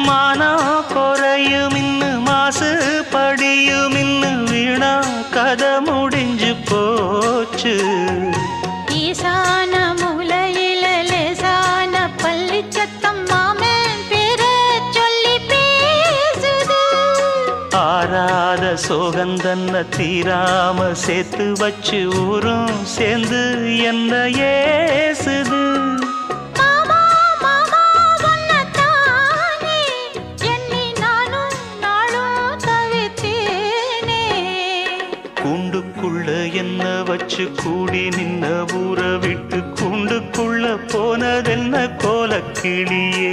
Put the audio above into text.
மானம் குறையும் இன்னு மாசு படியும் இன்னு வீணா கதை முடிஞ்சு போச்சு. ஈசான மூலையில லேசான பள்ளி சத்தம் மாமன் பேர சொல்லி பேசுது. ஆறாத சோகந்தன்ன தீராம சேர்த்து வச்சு ஊரும் சேர்ந்து என்ன ஏசுது. மாமா மாமா உன்னத்தானே எண்ணி நானும் நாளும் தவித்தேனே. கூண்டுக்குள்ள என்ன வச்சு கூடி நின்ன ஊற விட்டு கூண்டுக்குள்ள போனதென்ன கோலக்கிளியே.